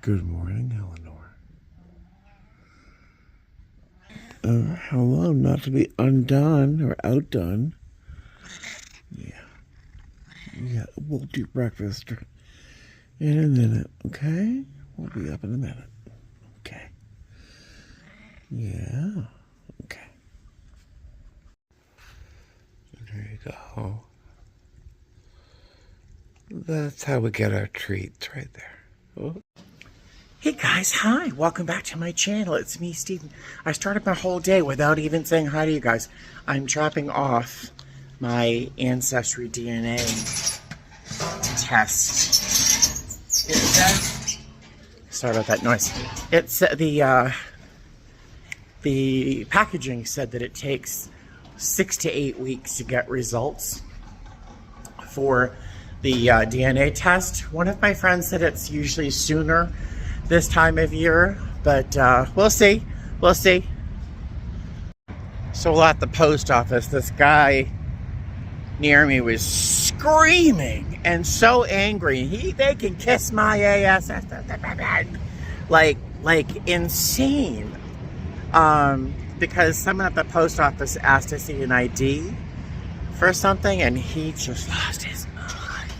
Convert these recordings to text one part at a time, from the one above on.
Good morning, Eleanor. Hello, not to be undone or outdone. Yeah, we'll do breakfast in a minute, okay? We'll be up in a minute, okay? Yeah, okay. There you go. That's how we get our treats right there. Oh. Hey guys, hi, welcome back to my channel. It's me, Steven. I started my whole day without even saying hi to you guys. I'm dropping off my Ancestry DNA test. It says, sorry about that noise. It's the packaging said that it takes 6 to 8 weeks to get results for the DNA test. One of my friends said it's usually sooner this time of year, but we'll see. We'll see. So at the post office, this guy near me was screaming and so angry. They can kiss my ass, like insane. Because someone at the post office asked to see an ID for something, and he just lost his mind.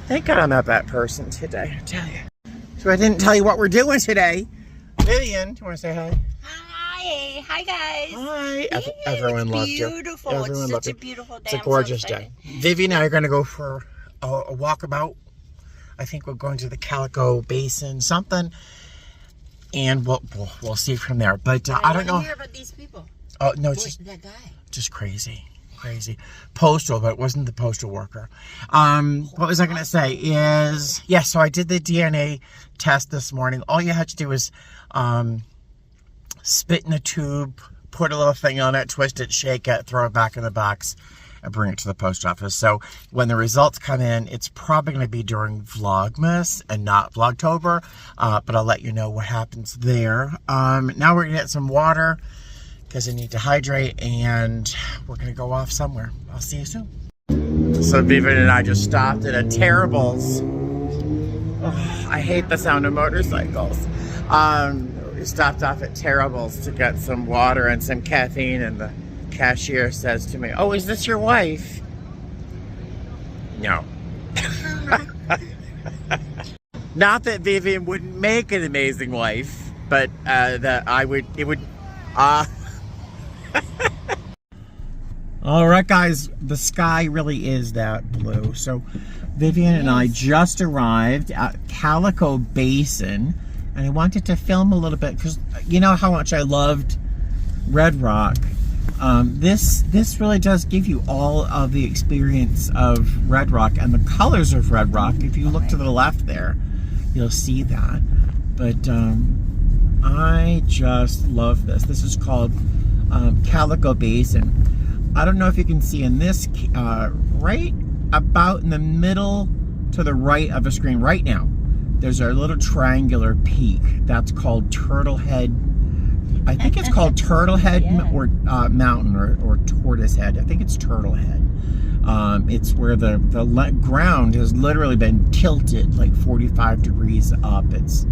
Thank God I'm not that person today, I tell you. So I didn't tell you what we're doing today. Vivian, do you want to say hi? Hi. Hi, guys. Hi. Everyone loved you. Beautiful. It's such a beautiful day. It's a gorgeous day. Vivian and I are going to go for a walkabout. I think we're going to the Calico Basin, something. And we'll see from there. But I don't know. I hear about these people. Oh, no, it's just that guy. Just crazy. Postal, but it wasn't the postal worker. What was I going to say is, yeah, so I did the DNA test this morning. All you had to do was spit in a tube, put a little thing on it, twist it, shake it, throw it back in the box, and bring it to the post office. So when the results come in, it's probably going to be during Vlogmas and not Vlogtober, but I'll let you know what happens there. Now we're going to get some water, because I need to hydrate, and we're going to go off somewhere. I'll see you soon. So Vivian and I just stopped at a Terrible's. Oh, I hate the sound of motorcycles. We stopped off at Terrible's to get some water and some caffeine, and the cashier says to me, "Oh, is this your wife?" No. Not that Vivian wouldn't make an amazing wife, but that it would. All right, guys, the sky really is that blue. So Vivian and I just arrived at Calico Basin, and I wanted to film a little bit because you know how much I loved Red Rock. This really does give you all of the experience of Red Rock and the colors of Red Rock. If you look to the left there, you'll see that. But I just love this. This is called Calico Basin. I don't know if you can see in this, right about in the middle to the right of the screen right now, there's a little triangular peak. That's called Turtlehead. I think it's called Turtlehead yeah. or Mountain or Tortoise Head. I think it's Turtlehead. It's where the ground has literally been tilted like 45 degrees up. It's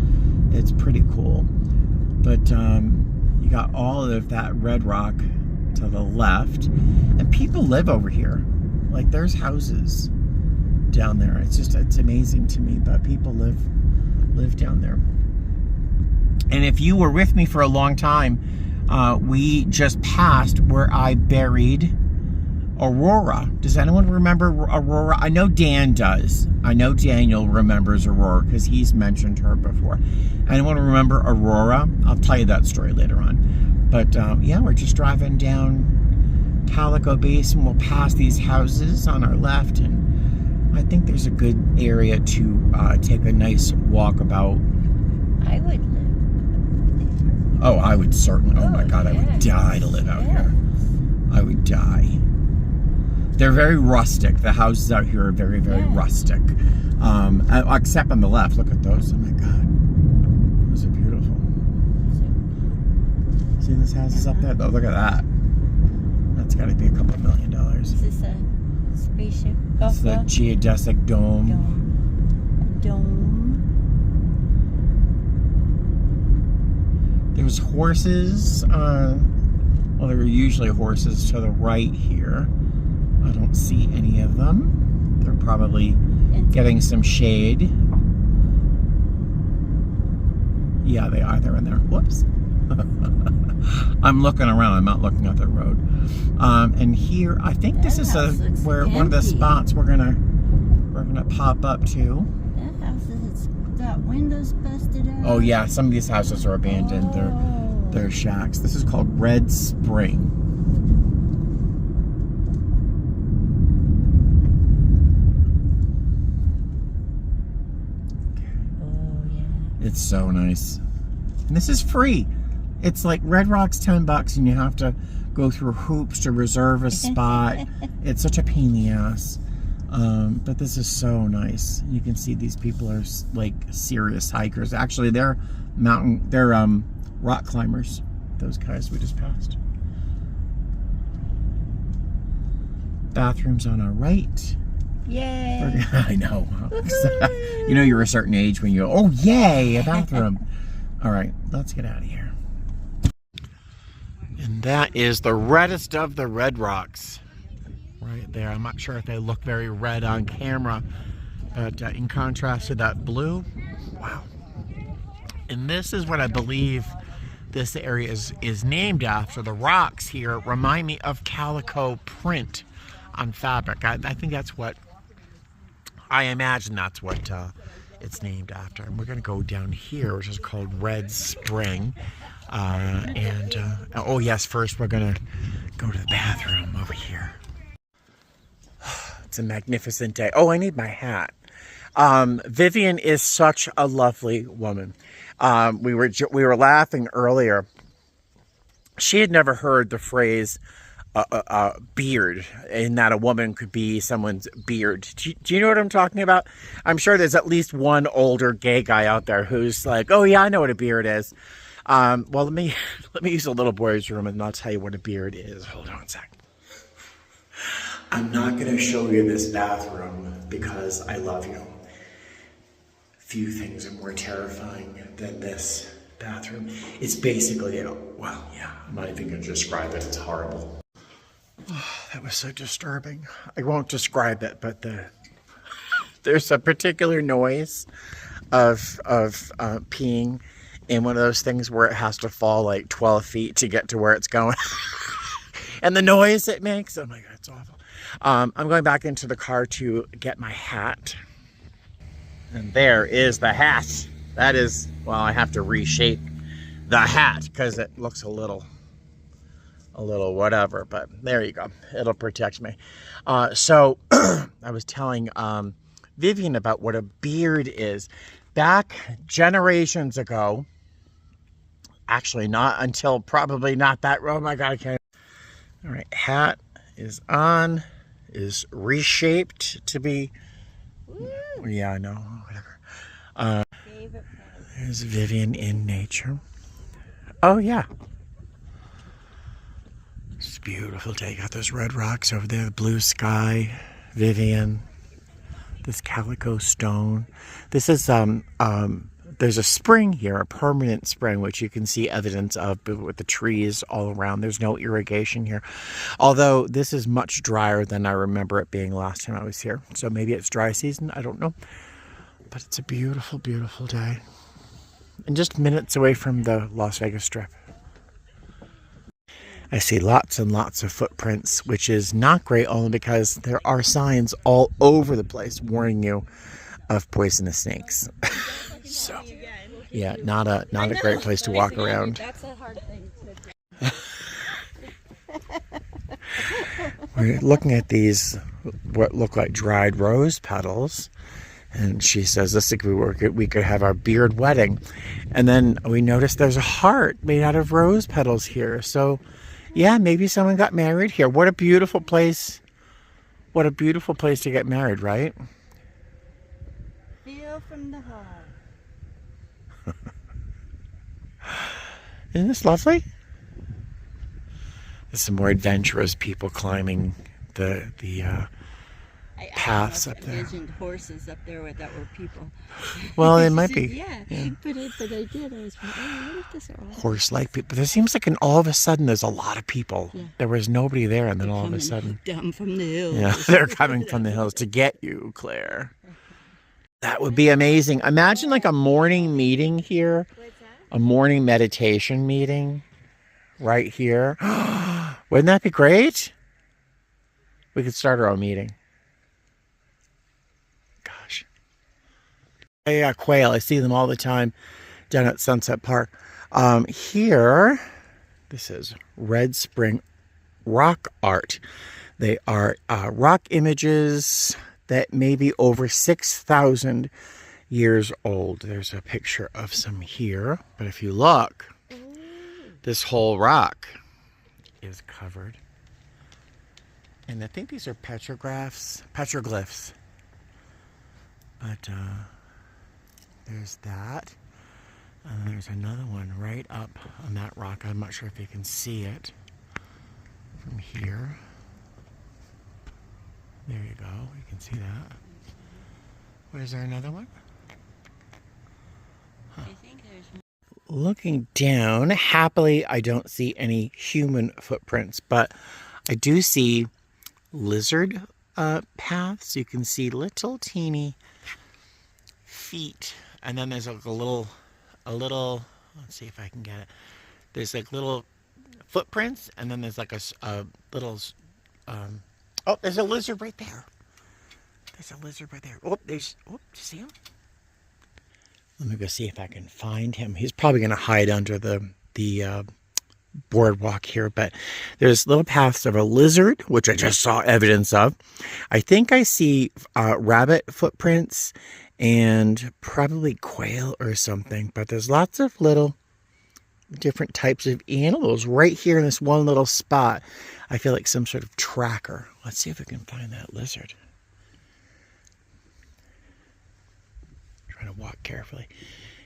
pretty cool. But you got all of that red rock to the left, and people live over here. Like there's houses down there. It's amazing to me, but people live down there. And if you were with me for a long time, we just passed where I buried Aurora. Does anyone remember Aurora? I know Dan does. I know Daniel remembers Aurora because he's mentioned her before. Anyone remember Aurora? I'll tell you that story later on. But yeah, we're just driving down Calico Basin. We'll pass these houses on our left, and I think there's a good area to take a nice walkabout. I would live. Oh, I would certainly. Oh my God, yes. I would die to live out here. I would die. They're very rustic. The houses out here are very, very rustic. Except on the left. Look at those. Oh my God. Those are beautiful. See this house is up there? Oh, look at that. That's got to be a couple $1 million. Is this a spaceship? It's the geodesic dome. There's horses. Well, there are usually horses to the right here. I don't see any of them. They're probably getting some shade. Yeah, they are. They're in there. Whoops. I'm looking around. I'm not looking at the road. And here, I think this is where one of the spots we're gonna pop up to. That house has got windows busted out. Oh yeah, some of these houses are abandoned. They're shacks. This is called Red Spring. Oh yeah. It's so nice. And this is free. It's like Red Rock's $10 and you have to go through hoops to reserve a spot. It's such a pain in the ass. But this is so nice. You can see these people are like serious hikers. Actually, they're rock climbers. Those guys we just passed. Bathrooms on our right. Yay! I know. You know you're a certain age when you go, oh yay, a bathroom. All right, let's get out of here. And that is the reddest of the red rocks. Right there. I'm not sure if they look very red on camera, but in contrast to that blue, wow. And this is what I believe this area is named after. The rocks here remind me of calico print on fabric. I think that's what, I imagine that's what it's named after. And we're going to go down here, which is called Red Spring. Oh yes, first we're going to go to the bathroom over here. It's a magnificent day. Oh, I need my hat. Vivian is such a lovely woman. We were laughing earlier. She had never heard the phrase beard, and that a woman could be someone's beard. Do you know what I'm talking about? I'm sure there's at least one older gay guy out there who's like, oh yeah, I know what a beard is. Well, let me use a little boy's room and I'll tell you what a beard is. Hold on a sec. I'm not going to show you this bathroom because I love you. Few things are more terrifying than this bathroom. It's basically, well, yeah, I'm not even going to describe it. It's horrible. Oh, that was so disturbing. I won't describe it, but there's a particular noise of peeing in one of those things where it has to fall like 12 feet to get to where it's going. And the noise it makes, oh my God, it's awful. I'm going back into the car to get my hat. And there is the hat. That is, well, I have to reshape the hat because it looks a little whatever, but there you go. It'll protect me. So I was telling Vivian about what a beard is. Back generations ago, actually not until probably not that, oh my God, I can't. All right, hat is on, is reshaped to be, yeah, I know, whatever. There's Vivian in nature. Oh yeah. It's a beautiful day. You got those red rocks over there, the blue sky, Vivian, this calico stone. This is, there's a spring here, a permanent spring, which you can see evidence of with the trees all around. There's no irrigation here. Although this is much drier than I remember it being last time I was here. So maybe it's dry season, I don't know. But it's a beautiful, beautiful day. And just minutes away from the Las Vegas Strip. I see lots and lots of footprints, which is not great only because there are signs all over the place warning you of poisonous snakes. So, yeah, not a great place to walk around. That's a hard thing to do. We're looking at these, what look like dried rose petals. And she says, this we could have our beard wedding. And then we noticed there's a heart made out of rose petals here. So, yeah, maybe someone got married here. What a beautiful place. What a beautiful place to get married, right? Feel from the heart. Isn't this lovely? There's some more adventurous people climbing the paths up there. I envisioned horses up there that were people. Well, it might be. Yeah. But I did. I was like, oh, what if this are all Horse-like people. There seems like all of a sudden there's a lot of people. Yeah. There was nobody there, and then all of a sudden. Down from the hills. Yeah, they're coming from the hills to get you, Claire. That would be amazing. Imagine like a morning meeting here. What's that? A morning meditation meeting right here. Wouldn't that be great? We could start our own meeting. Gosh. Yeah, quail. I see them all the time down at Sunset Park. Here, this is Red Spring rock art. They are rock images that may be over 6,000 years old. There's a picture of some here, but if you look, this whole rock is covered. And I think these are petroglyphs. But there's that. And there's another one right up on that rock. I'm not sure if you can see it from here. There you go. You can see that. Where's there another one? I think there's Looking down, happily, I don't see any human footprints, but I do see lizard paths. You can see little teeny feet, and then there's like a little. Let's see if I can get it. There's like little footprints, and then there's like a little. Oh, there's a lizard right there. There's a lizard right there. Oh, do you see him? Let me go see if I can find him. He's probably going to hide under the boardwalk here, but there's little paths of a lizard, which I just saw evidence of. I think I see rabbit footprints and probably quail or something, but there's lots of little different types of animals right here in this one little spot. I feel like some sort of tracker. Let's see if we can find that lizard. Trying to walk carefully.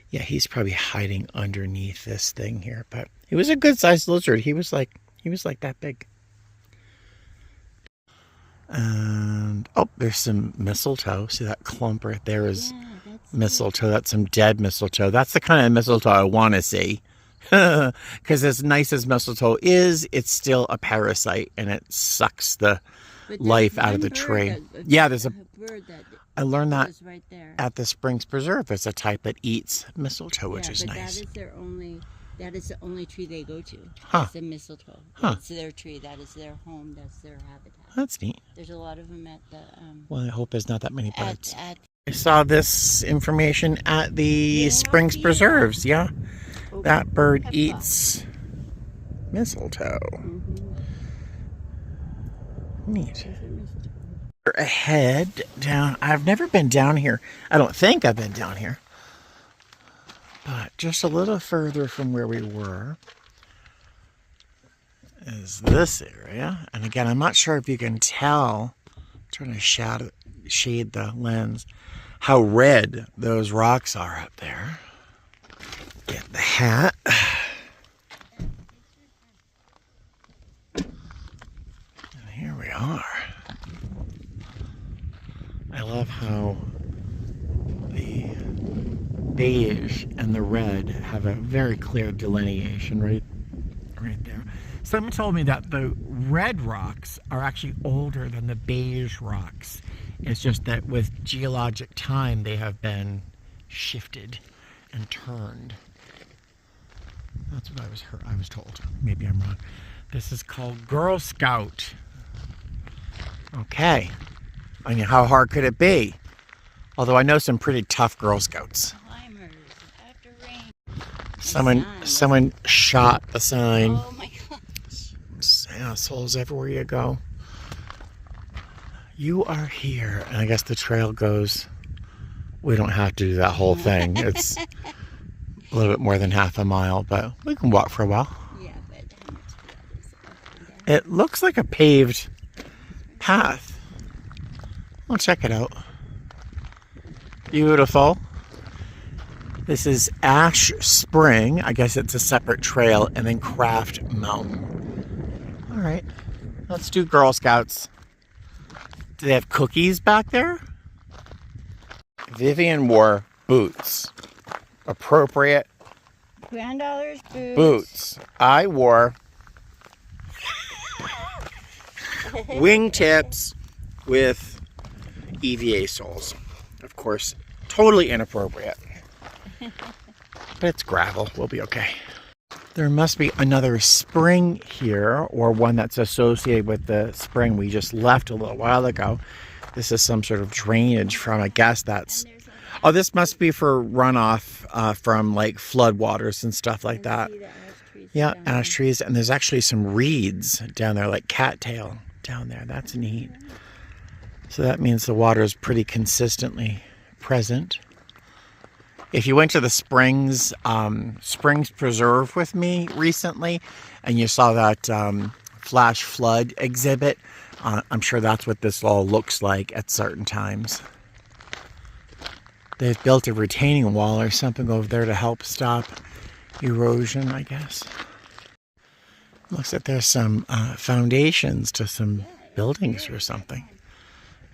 Yeah, he's probably hiding underneath this thing here, but he was a good-sized lizard. He was like that big. And oh, there's some mistletoe. See that clump right there is mistletoe. That's some dead mistletoe. That's the kind of mistletoe I want to see. Because as nice as mistletoe is, it's still a parasite and it sucks the life out of the tree. Yeah, there's a bird that I learned that right there. at the Springs Preserve. There's a type that eats mistletoe, which is but nice. that is the only tree they go to. Huh. It's the mistletoe. Huh. It's their tree. That is their home. That's their habitat. That's neat. There's a lot of them at the Well, I hope there's not that many birds. at I saw this information at the Springs Preserves. Yeah. That bird eats mistletoe. Neat. Ahead down. I've never been down here. I don't think I've been down here. But just a little further from where we were is this area. And again, I'm not sure if you can tell. I'm trying to shade the lens. How red those rocks are up there. Get the hat. And here we are. I love how the beige and the red have a very clear delineation right there. Someone told me that the red rocks are actually older than the beige rocks. It's just that with geologic time they have been shifted and turned. That's what I was told. Maybe I'm wrong. This is called Girl Scout. Okay. I mean, how hard could it be? Although I know some pretty tough Girl Scouts. climbers after rain. Someone shot the sign. Oh my gosh. Assholes everywhere you go. You are here. And I guess the trail goes. We don't have to do that whole thing. It's a little bit more than half a mile, but we can walk for a while. Yeah, but how much blood is up and down? It looks like a paved path. We'll check it out. Beautiful. This is Ash Spring. I guess it's a separate trail, and then Craft Mountain. All right, let's do Girl Scouts. Do they have cookies back there? Vivian wore boots. Appropriate $100 boots. I wore wingtips with EVA soles. Of course, totally inappropriate. But it's gravel. We'll be okay. There must be another spring here, or one that's associated with the spring we just left a little while ago. This is some sort of drainage from, I guess that's... Oh, this must be for runoff from like floodwaters and stuff like that. Yeah, ash trees. And there's actually some reeds down there, like cattail down there. That's neat. So that means the water is pretty consistently present. If you went to the Springs Preserve with me recently and you saw that flash flood exhibit, I'm sure that's what this all looks like at certain times. They've built a retaining wall or something over there to help stop erosion, I guess. Looks like there's some foundations to some buildings or something.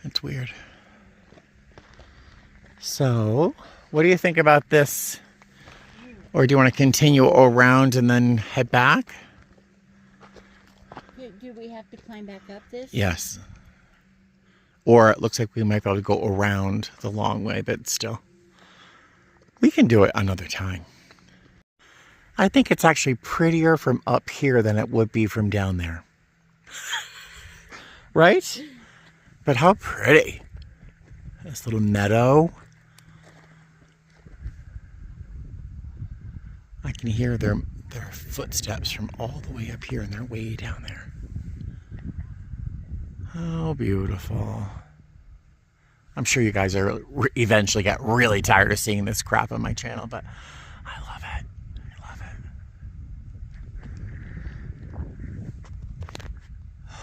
That's weird. So, what do you think about this? Or do you want to continue around and then head back? Do we have to climb back up this? Yes. Or it looks like we might be able to go around the long way, but still. We can do it another time. I think it's actually prettier from up here than it would be from down there. Right? But how pretty. This little meadow. I can hear their footsteps from all the way up here, and they're way down there. How beautiful. I'm sure you guys are eventually get really tired of seeing this crap on my channel, but I love it. I love it.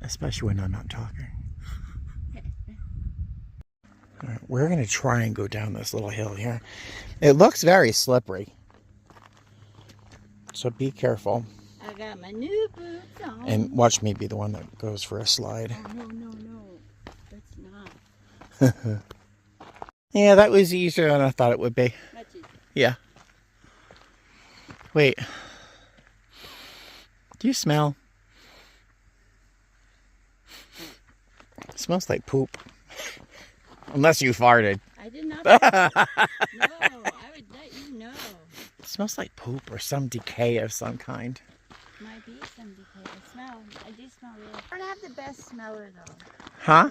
Especially when I'm not talking. All right, we're going to try and go down this little hill here. It looks very slippery. So be careful. I got my new boots on. And watch me be the one that goes for a slide. Oh, no. That's not. Yeah, that was easier than I thought it would be. Much easier. Yeah. Wait. Do you smell? It smells like poop. Unless you farted. I did not. No, I would let you know. It smells like poop or some decay of some kind. Might be some decay. I do smell really. I don't have the best smeller though. Huh?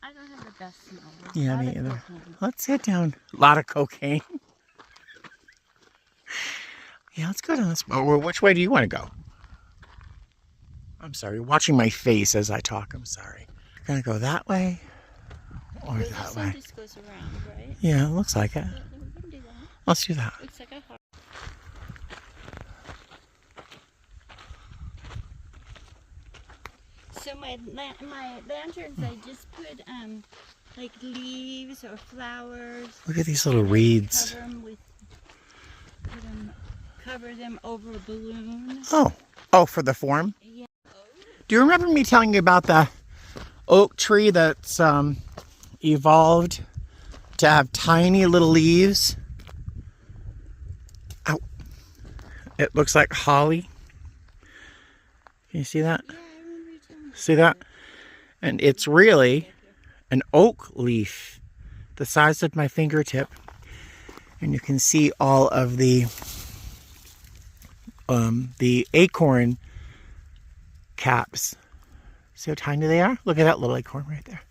I don't have the best smeller. Yeah, me either. Let's get down. A lot of cocaine. Yeah, let's go down this. Oh, which way do you want to go? I'm sorry. Watching my face as I talk. I'm sorry. We're going to go that way or that way. This goes around, right? Yeah, it looks like it. We can do that. Let's do that. Looks like a heart. So my lanterns, I just put like leaves or flowers. Look at these little reeds. Cover them over a balloon. Oh, for the form? Yeah. Do you remember me telling you about the oak tree that's evolved to have tiny little leaves? Ow. It looks like holly. Can you see that? Yeah, I remember you telling me. See that? And it's really an oak leaf the size of my fingertip. And you can see all of the acorn caps. See how tiny they are? Look at that little acorn right there.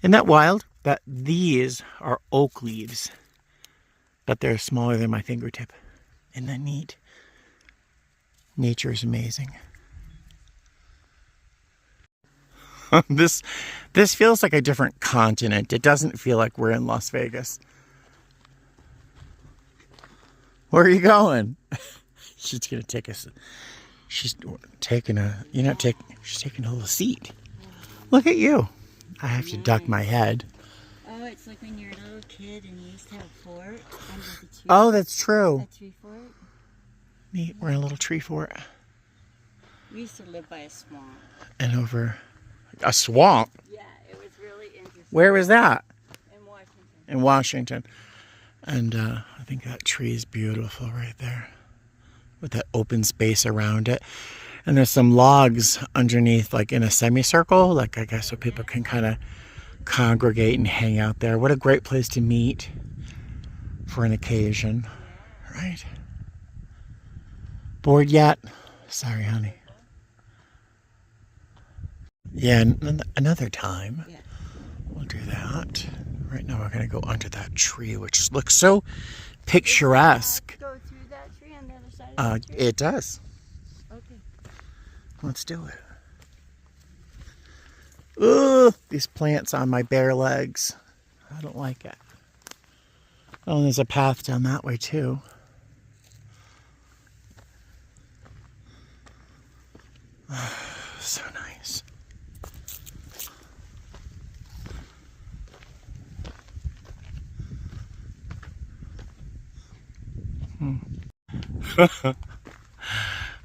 Isn't that wild? That these are oak leaves, but they're smaller than my fingertip. Isn't that neat? Nature is amazing. This feels like a different continent. It doesn't feel like we're in Las Vegas. Where are you going? She's gonna take us. She's taking a. She's taking a little seat. Look at you. I have to duck my head. Oh, it's like when you're a little kid and you used to have a fort under the tree. Oh, that's true. A tree fort. Neat. We're in a little tree fort. We used to live by a swamp. And over a swamp. Yeah, it was really interesting. Where was that? In Washington. In Washington. And I think that tree is beautiful right there, with that open space around it. And there's some logs underneath, like in a semicircle, like I guess so people can kind of congregate and hang out there. What a great place to meet for an occasion, right? Bored yet? Sorry, honey. Yeah, another time we'll do that. Right now we're going to go under that tree, which looks so picturesque. Go through that tree on the other side of the tree? It does. Okay. Let's do it. Ugh, these plants on my bare legs. I don't like it. Oh, and there's a path down that way too. So nice.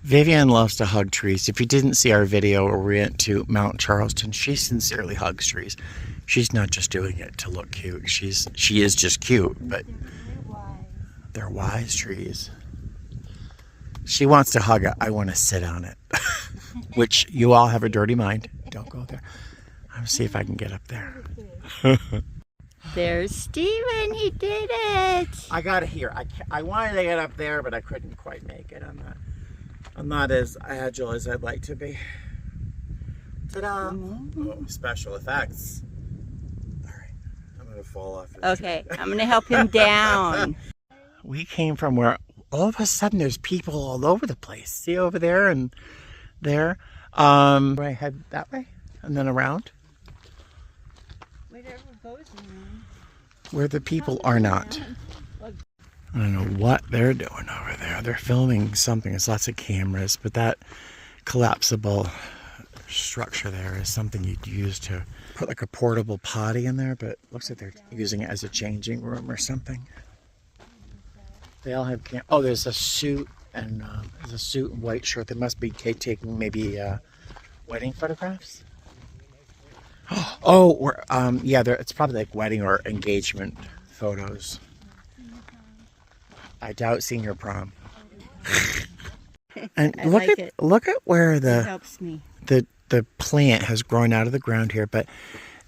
Vivian loves to hug trees. If you didn't see our video where we went to Mount Charleston, she sincerely hugs trees. She's not just doing it to look cute. She is just cute, but they're wise trees. She wants to hug it. I want to sit on it. Which you all have a dirty mind. Don't go there. I'm gonna see if I can get up there. There's Steven. He did it. I got it here. I wanted to get up there, but I couldn't quite make it. I'm not as agile as I'd like to be. Ta-da! Oh, special effects. All right, I'm gonna fall off. Okay, I'm gonna help him down. We came from where all of a sudden there's people all over the place. See over there and there. I head that way and then around. Whatever goes around. Where the people are not. I don't know what they're doing over there. They're filming something. There's lots of cameras, but that collapsible structure there is something you'd use to put like a portable potty in there, but it looks like they're using it as a changing room or something. They all have oh, there's a suit and there's a suit and white shirt. They must be taking maybe wedding photographs. Oh, or yeah, it's probably like wedding or engagement photos. I doubt senior prom. And look at where It helps me. the plant has grown out of the ground here, but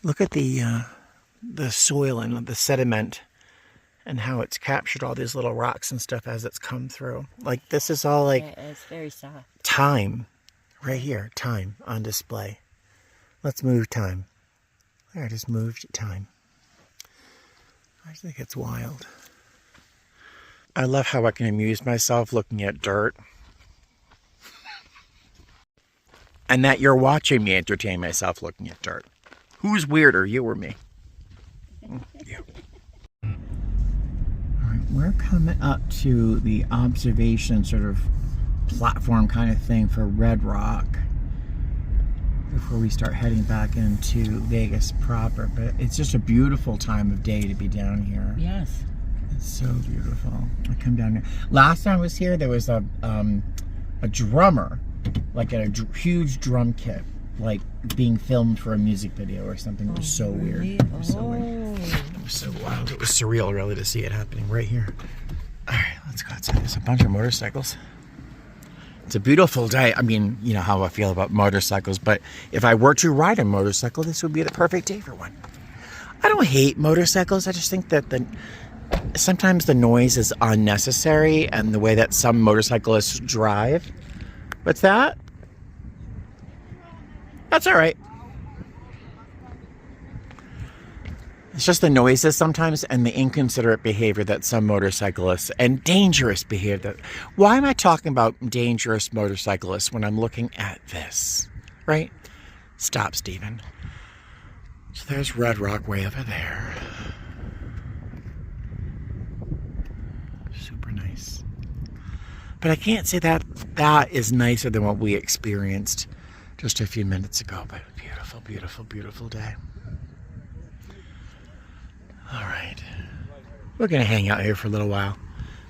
look at the soil and the sediment and how it's captured all these little rocks and stuff as it's come through. Like this is all like It's very soft. Time, right here, time on display. Let's move time. There, I just moved time. I think it's wild. I love how I can amuse myself looking at dirt. And that you're watching me entertain myself looking at dirt. Who's weirder, you or me? You. Alright, we're coming up to the observation sort of platform kind of thing for Red Rock before we start heading back into Vegas proper. But it's just a beautiful time of day to be down here. Yes. It's so beautiful. I come down here. Last time I was here, there was a drummer, like a huge drum kit, like being filmed for a music video or something. It was so weird. It was so weird. It was so wild. It was surreal, really, to see it happening right here. All right, let's go outside. There's a bunch of motorcycles. It's a beautiful day. I mean, you know how I feel about motorcycles, but if I were to ride a motorcycle, this would be the perfect day for one. I don't hate motorcycles. I just think that sometimes the noise is unnecessary, and the way that some motorcyclists drive. What's that? That's all right. It's just the noises sometimes and the inconsiderate behavior that some motorcyclists and dangerous behavior. Why am I talking about dangerous motorcyclists when I'm looking at this? Right? Stop, Stephen. So there's Red Rock way over there. Super nice. But I can't say that is nicer than what we experienced just a few minutes ago. But beautiful, beautiful, beautiful day. All right. We're going to hang out here for a little while.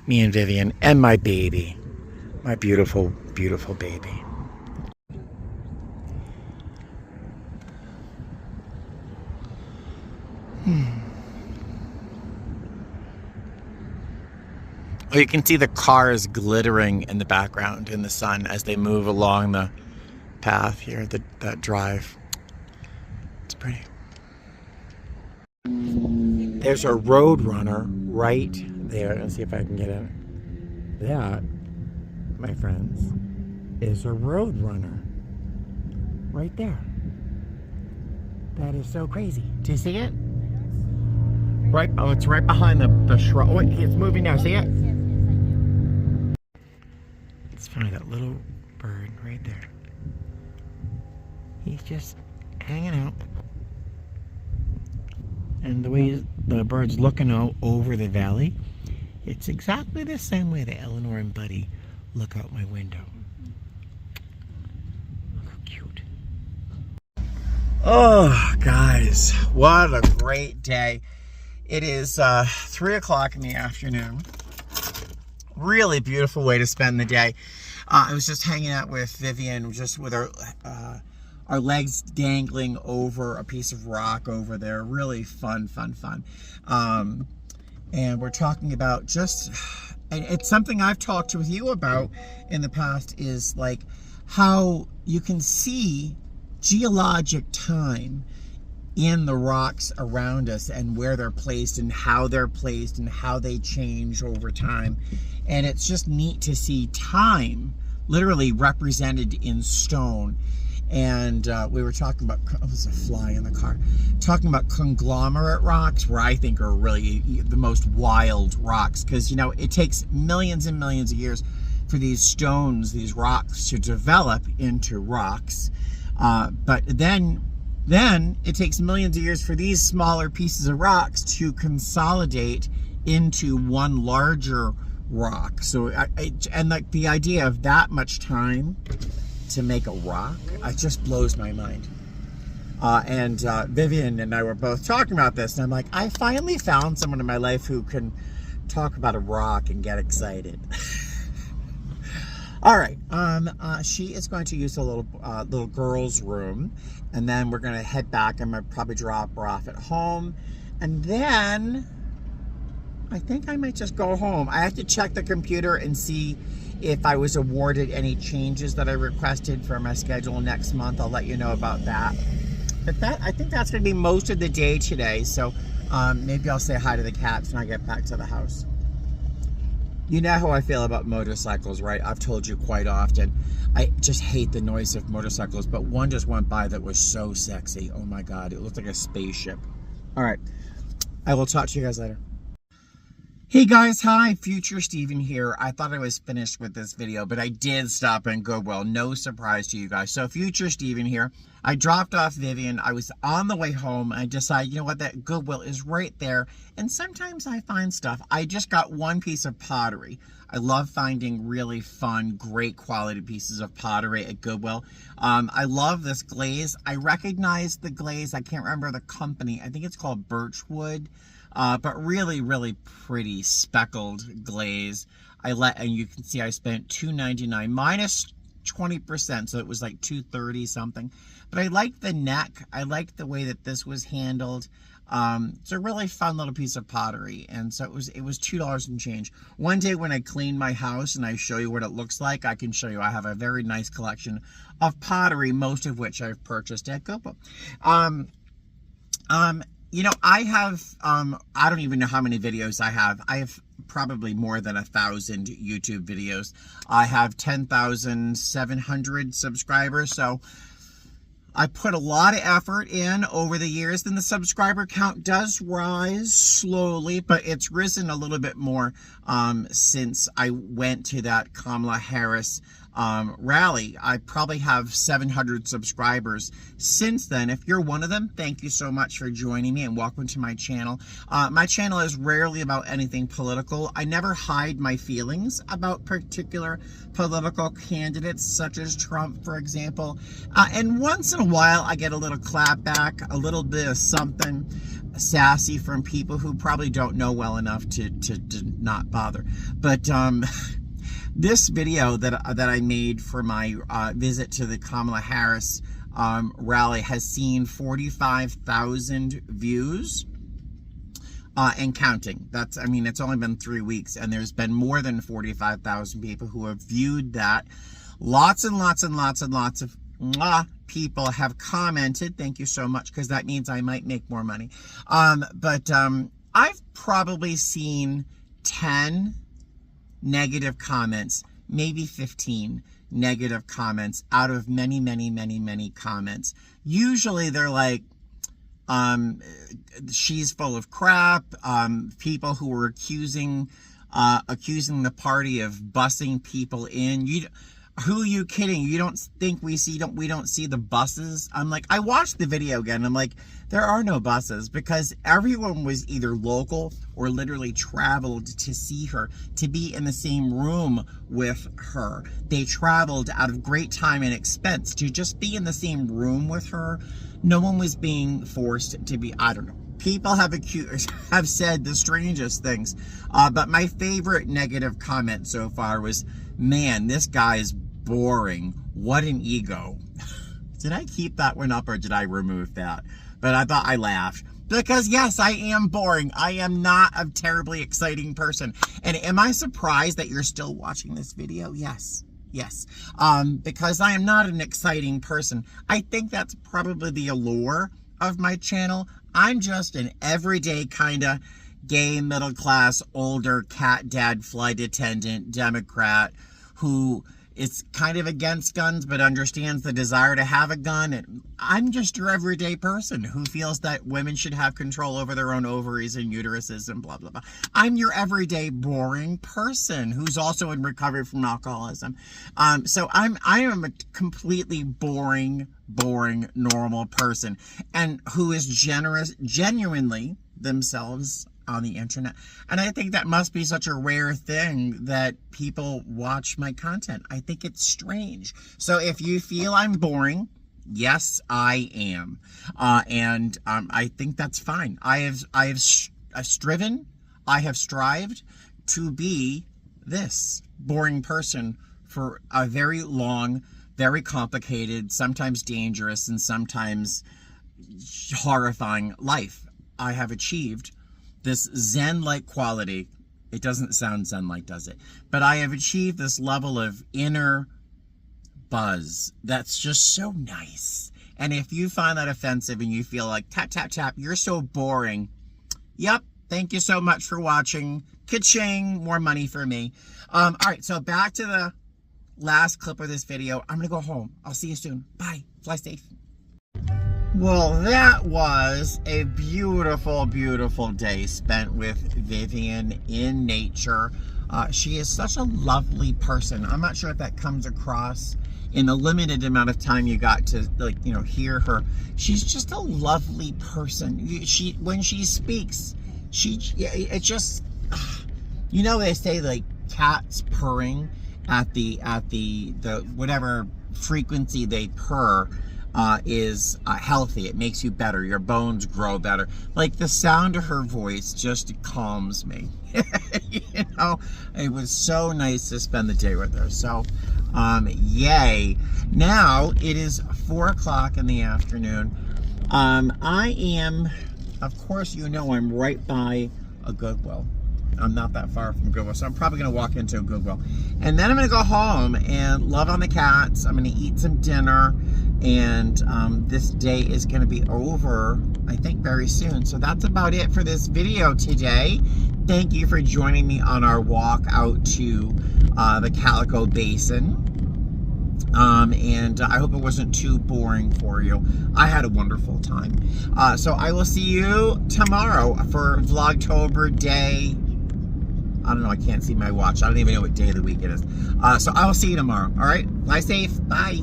Me and Vivian and my baby. My beautiful, beautiful baby. Oh, you can see the cars glittering in the background in the sun as they move along the path here, that drive. It's pretty. There's a road runner right there. Let's see if I can get in. That, my friends, is a road runner right there. That is so crazy. Do you see it? Right. Oh, it's right behind the shrub. Oh, it's moving now. See it? Let's find that little bird right there. He's just hanging out. And the way the bird's looking out over the valley, it's exactly the same way that Eleanor and Buddy look out my window. Look how cute. Oh, guys, what a great day. It is 3 o'clock in the afternoon. Really beautiful way to spend the day. I was just hanging out with Vivian, just with our legs dangling over a piece of rock over there. Really fun. And we're talking about just, and it's something I've talked with you about in the past, is like how you can see geologic time in the rocks around us and where they're placed and how they change over time. And it's just neat to see time literally represented in stone. And we were talking about, oh, there's a fly in the car, talking about conglomerate rocks, where I think are really the most wild rocks, because, you know, it takes millions and millions of years for these stones, these rocks, to develop into rocks. But then it takes millions of years for these smaller pieces of rocks to consolidate into one larger rock. So, and like the idea of that much time to make a rock, it just blows my mind. And Vivian and I were both talking about this, and I'm like, I finally found someone in my life who can talk about a rock and get excited. All right, she is going to use the little girl's room, and then we're gonna head back. I'm gonna probably drop her off at home, and then I think I might just go home. I have to check the computer and see if I was awarded any changes that I requested for my schedule next month. I'll let you know about that. But I think that's gonna be most of the day today, so maybe I'll say hi to the cats when I get back to the house. You know how I feel about motorcycles, right? I've told you quite often. I just hate the noise of motorcycles, but one just went by that was so sexy. Oh my God, it looked like a spaceship. All right, I will talk to you guys later. Hey guys, hi, Future Steven here. I thought I was finished with this video, but I did stop in Goodwill. No surprise to you guys. So Future Steven here. I dropped off Vivian. I was on the way home. I decided, you know what, that Goodwill is right there. And sometimes I find stuff. I just got one piece of pottery. I love finding really fun, great quality pieces of pottery at Goodwill. I love this glaze. I recognize the glaze. I can't remember the company. I think it's called Birchwood. But really, really pretty speckled glaze. And you can see I spent $2.99 minus 20%, so it was like $2.30 something. But I like the neck. I like the way that this was handled. It's a really fun little piece of pottery, and so it was $2 and change. One day when I clean my house and I show you what it looks like, I can show you. I have a very nice collection of pottery, most of which I've purchased at Goodwill. You know, I have, I don't even know how many videos I have. I have probably more than 1,000 YouTube videos. I have 10,700 subscribers, so I put a lot of effort in over the years. Then the subscriber count does rise slowly, but it's risen a little bit more since I went to that Kamala Harris rally. I probably have 700 subscribers since then. If you're one of them, thank you so much for joining me and welcome to my channel. My channel is rarely about anything political. I never hide my feelings about particular political candidates, such as Trump, for example. And once in a while, I get a little clapback, a little bit of something sassy from people who probably don't know well enough to not bother. But this video that I made for my visit to the Kamala Harris rally has seen 45,000 views. and counting. I mean, it's only been 3 weeks, and there's been more than 45,000 people who have viewed that. Lots and lots and lots and lots of people have commented. Thank you so much, because that means I might make more money. But I've probably seen 10 negative comments, maybe 15 negative comments out of many, many, many, many comments. Usually they're like, she's full of crap. People who were accusing the party of bussing people in. Who are you kidding? You don't think we don't see the buses? I'm like, I watched the video again. I'm like, there are no buses, because everyone was either local or literally traveled to see her, to be in the same room with her. They traveled out of great time and expense to just be in the same room with her. No one was being forced to be, I don't know. People have said the strangest things. But my favorite negative comment so far was, man, this guy is boring. What an ego. Did I keep that one up, or did I remove that? But I thought I laughed. Because yes, I am boring. I am not a terribly exciting person. And am I surprised that you're still watching this video? Yes. Yes. Because I am not an exciting person. I think that's probably the allure of my channel. I'm just an everyday kind of gay, middle class, older cat dad, flight attendant, Democrat who is kind of against guns but understands the desire to have a gun. And I'm just your everyday person who feels that women should have control over their own ovaries and uteruses and blah, blah, blah. I'm your everyday boring person who's also in recovery from alcoholism. So I am a completely boring, normal person, and who is genuinely themselves on the internet. And I think that must be such a rare thing that people watch my content. I think it's strange. So if you feel I'm boring, yes, I am. And I think that's fine. I have striven, I have strived to be this boring person for a very long, very complicated, sometimes dangerous, and sometimes horrifying life. I have achieved this Zen-like quality. It doesn't sound Zen-like, does it? But I have achieved this level of inner buzz that's just so nice. And if you find that offensive and you feel like, tap, tap, tap, you're so boring. Yep, thank you so much for watching. Ka-ching, more money for me. All right, so back to the last clip of this video. I'm going to go home. I'll see you soon. Bye. Fly safe. Well, that was a beautiful, beautiful day spent with Vivian in nature. She is such a lovely person. I'm not sure if that comes across in the limited amount of time you got to, like, you know, hear her. She's just a lovely person. When she speaks, it just, you know, they say like cats purring at the whatever frequency they purr is healthy. It makes you better. Your bones grow better. Like, the sound of her voice just calms me. You know, it was so nice to spend the day with her. So, yay. Now, it is 4 o'clock in the afternoon. I am, of course, you know, I'm right by a Goodwill. I'm not that far from Goodwill, so I'm probably going to walk into a Goodwill. And then I'm going to go home and love on the cats. I'm going to eat some dinner, and this day is going to be over, I think, very soon. So that's about it for this video today. Thank you for joining me on our walk out to the Calico Basin. And I hope it wasn't too boring for you. I had a wonderful time. So I will see you tomorrow for Vlogtober day. I don't know, I can't see my watch. I don't even know what day of the week it is. So I will see you tomorrow. All right? Fly safe. Bye.